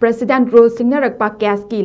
President Rule Singnarkpa case ki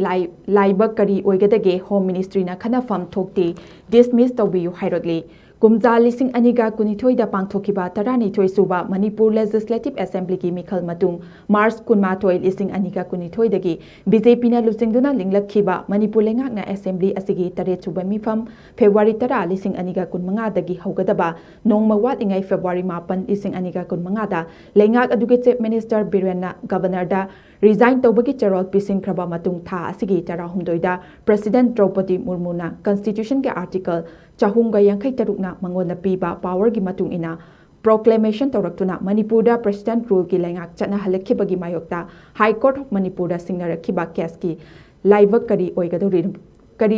Laibak Kari Oigdage Home Ministry na Khannafm Thokte dismiss TWBIYU HAIRKLE Kumja lising aniga kunithoi da pangthokiba tarani thoi suba Manipur Legislative Assembly ki mikhal matung March kunmathoi lising aniga kunithoi dagi BJP na lusingduna linglakhiba Manipur lengak na Assembly asigi tare suba mifam February tara lising aniga kunmanga dagi haugadaba nongma watingai February 8 lising aniga kunmanga da lengak aduge Chief Minister Birena Governor da resign tawbagi charol pising kraba matung tha asigi tara humdoida President Draupadi Murmu na Constitution ke article Chahunga Yankai Tarukna Mangona Piba Power gi matung ina proclamation tawraktuna Manipur da President Rule ki lengak chana halakibagi mayokta High Court of Manipur da Singnarkpa case ki Laibak Kari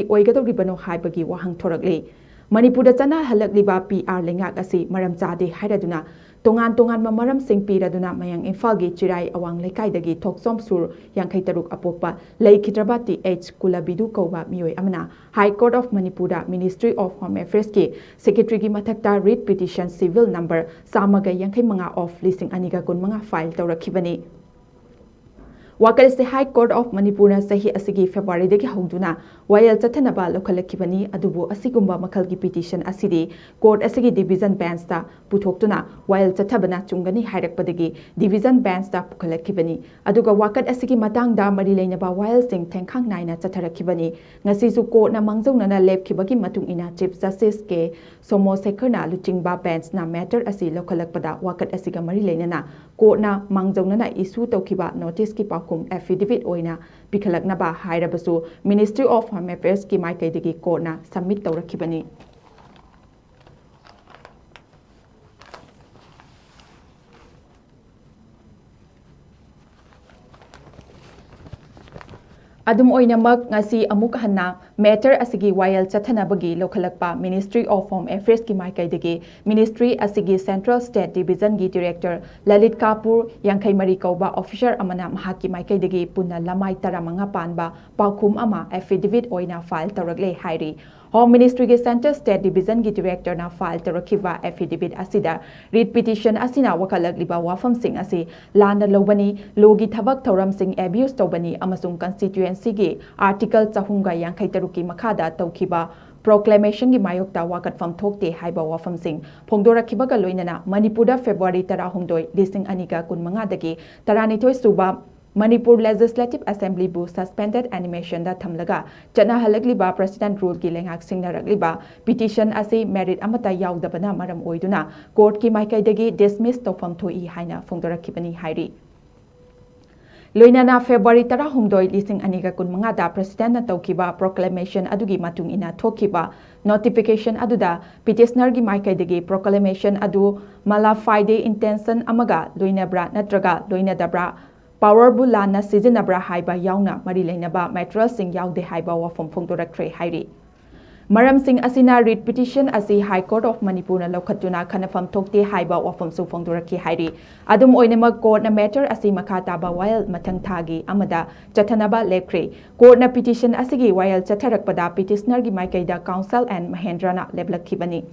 Oigdage bano haibagi wahang thorakle Manipur da chana halakliba PR lengak asi maram chade hairaduna tongan maram sing piraduna mayang Imphal gi Chirai awang lekai dagi thoksom sur Yankai Taruk apopa Laikhitrabati H Kulabidu Koba Mioi Amana High Court of Manipur da Ministry of Home Affairs ki Secretary gi mathakta writ petition civil number samaga Yankai manga of listing aniga kun manga file tawrakhibani Wakal se High Court of Manipur na sahi asigi February dagi hauduna wayal chathanaba lokhalakibani adubu asigumba makhalgi petition asidi court asigi division bench ta puthoktuna wayal chathabana chungani hairakpadagi division bench ta pukhalakibani aduga wakat asigi matangda mari leinaba wayal sing thengkhang naina chatharakibani ngasi su court na mangjauna na lepkhibagi matung ina Chief Justice ke Somo Sekharna luchingba bench na matter asi lokhalakpada wakat asiga mari leinana court na mangjauna na issue tawkhiba notice ki affidavit oina pikhalaknaba hairabasu Ministry of Home Affairs ki maikaidagi court na submit tawrakhibani Adum oinamak ngasi amuk hanna matter asigi wayal chathanabagi lokhalakpa Ministry of Home Affairs ki maikaidagi Ministry asigi Central State Division gi Director Lalit Kapur Yankai Mari kauba officer amana mahaki maikaidagi punna lamai taramanga panba paukhum ama affidavit oina file tawrakle hairi Home Ministry ke Central State Division ki Director na file tawrakhiba affidavit asida writ petition asina wakalakliba wafam sing asi lana lobani logi thabak thoram sing abuse tawbani amasung constituency gi article chahunga yankai taruki makhada tawkhiba proclamation gi mayokta wakatfam thokte haiba wafam sing phongdorakhibaga loinana Manipur February 12 lising aniga kunmanga dagi taranithoi suba Manipur Legislative Assembly bu suspended animation da thamlaga chana halakliba President Rule ki lengak singnarakliba petition asi merit amata yaudabana maram oiduna court ki maikaidagi dismiss tawfam thoi haina phongdorakhibani hairi Loinana February 12 lising aniga kunmanga da President na tawkiba proclamation adugi matung ina thokiba notification aduda petitioner gi maikaidagi proclamation adu mala Friday intention amaga loinabra natraga loinadabra Power bulana sizinabra haiba yauna mari leinaba mattress sing yaude haiba wafam phongdorakre hairi Maram sing asina writ petition asi High Court of Manipur na lokhatuna Khannafm Thokte haiba wafam su phongdorakhi hairi adum oinema court na matter asi makhata ba wayal mathang thagi amada chathanaba lepkhre court na petition asigi wayal chatharakpada petitioner gi maikaida council and Mahendra na leblakibani